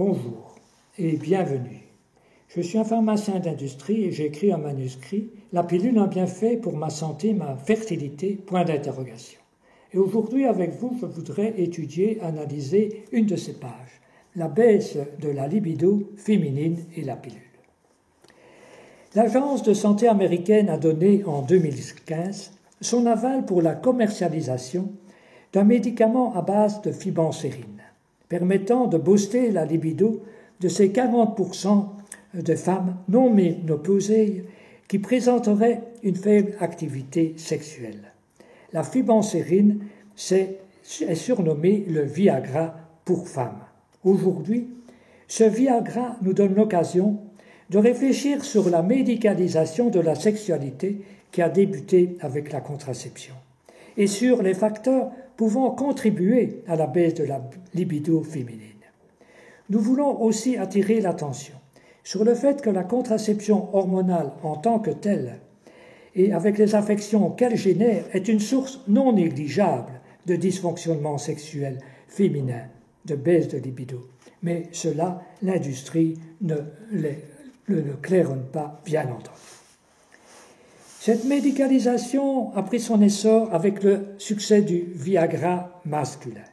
Bonjour et bienvenue. Je suis un pharmacien d'industrie et j'ai écrit un manuscrit « La pilule, un bienfait pour ma santé, ma fertilité ?» Et aujourd'hui, avec vous, je voudrais étudier, analyser une de ces pages, la baisse de la libido féminine et la pilule. L'Agence de santé américaine a donné en 2015 son aval pour la commercialisation d'un médicament à base de fibancérine, permettant de booster la libido de ces 40% de femmes non ménopausées qui présenteraient une faible activité sexuelle. La fibancérine est surnommée le Viagra pour femmes. Aujourd'hui, ce Viagra nous donne l'occasion de réfléchir sur la médicalisation de la sexualité qui a débuté avec la contraception et sur les facteurs pouvant contribuer à la baisse de la libido féminine. Nous voulons aussi attirer l'attention sur le fait que la contraception hormonale en tant que telle et avec les affections qu'elle génère est une source non négligeable de dysfonctionnement sexuel féminin, de baisse de libido. Mais cela, l'industrie ne le claironne pas, bien entendu. Cette médicalisation a pris son essor avec le succès du Viagra masculin.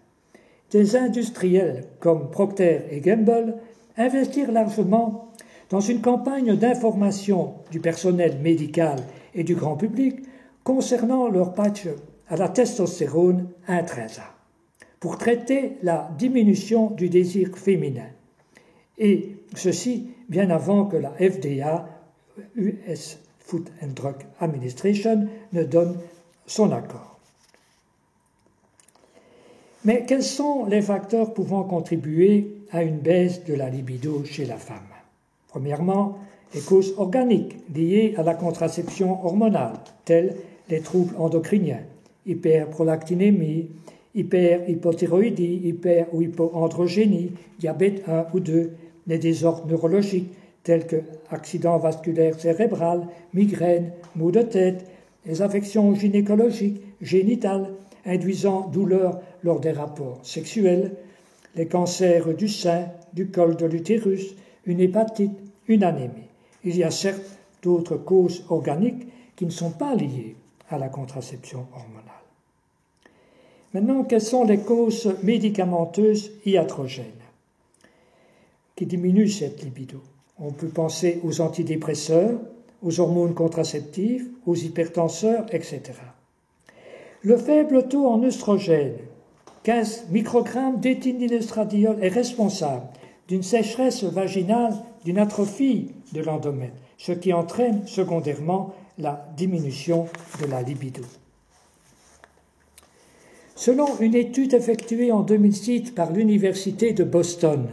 Des industriels comme Procter & Gamble investirent largement dans une campagne d'information du personnel médical et du grand public concernant leur patch à la testostérone Intresa pour traiter la diminution du désir féminin. Et ceci bien avant que la FDA, US Food and Drug Administration, ne donne son accord. Mais quels sont les facteurs pouvant contribuer à une baisse de la libido chez la femme? Premièrement, les causes organiques liées à la contraception hormonale, telles les troubles endocriniens, hyperprolactinémie, hyperhypothyroïdie, hyper- ou hypoandrogénie, diabète 1 ou 2, les désordres neurologiques tels que accident vasculaire cérébral, migraine, maux de tête, les affections gynécologiques, génitales, induisant douleur lors des rapports sexuels, les cancers du sein, du col de l'utérus, une hépatite, une anémie. Il y a certes d'autres causes organiques qui ne sont pas liées à la contraception hormonale. Maintenant, quelles sont les causes médicamenteuses iatrogènes qui diminuent cette libido? On peut penser aux antidépresseurs, aux hormones contraceptives, aux hypertenseurs, etc. Le faible taux en œstrogène, 15 microgrammes d'éthylnestradiol, est responsable d'une sécheresse vaginale, d'une atrophie de l'endomètre, ce qui entraîne secondairement la diminution de la libido. Selon une étude effectuée en 2006 par l'Université de Boston,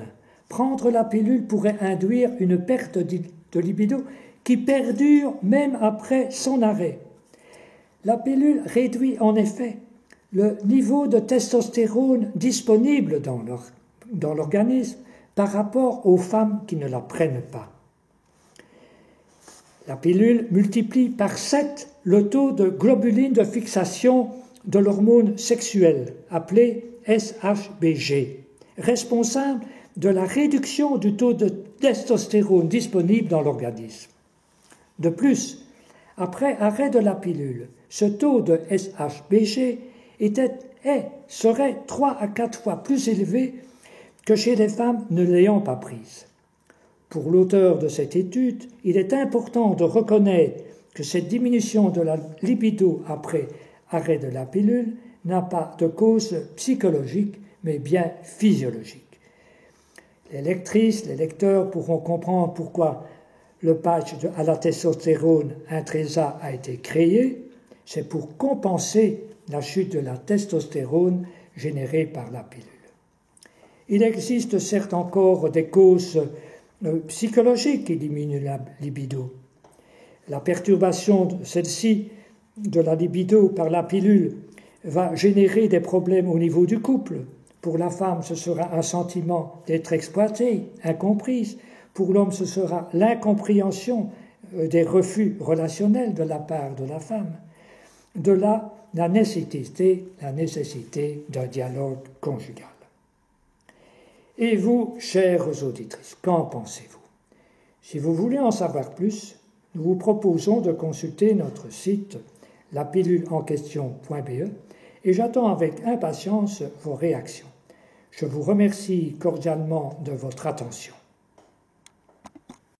prendre la pilule pourrait induire une perte de libido qui perdure même après son arrêt. La pilule réduit en effet le niveau de testostérone disponible dans l'organisme par rapport aux femmes qui ne la prennent pas. La pilule multiplie par 7 le taux de globuline de fixation de l'hormone sexuelle, appelée SHBG, responsable de la réduction du taux de testostérone disponible dans l'organisme. De plus, après arrêt de la pilule, ce taux de SHBG serait 3 à 4 fois plus élevé que chez les femmes ne l'ayant pas prise. Pour l'auteur de cette étude, il est important de reconnaître que cette diminution de la libido après arrêt de la pilule n'a pas de cause psychologique, mais bien physiologique. Les lectrices, les lecteurs pourront comprendre pourquoi le patch à la testostérone Intresa a été créé. C'est pour compenser la chute de la testostérone générée par la pilule. Il existe certes encore des causes psychologiques qui diminuent la libido. La perturbation de celle-ci, de la libido par la pilule, va générer des problèmes au niveau du couple. Pour la femme, ce sera un sentiment d'être exploitée, incomprise. Pour l'homme, ce sera l'incompréhension des refus relationnels de la part de la femme. De là, la nécessité d'un dialogue conjugal. Et vous, chères auditrices, qu'en pensez-vous? Si vous voulez en savoir plus, nous vous proposons de consulter notre site lapilulenquestion.be et j'attends avec impatience vos réactions. Je vous remercie cordialement de votre attention.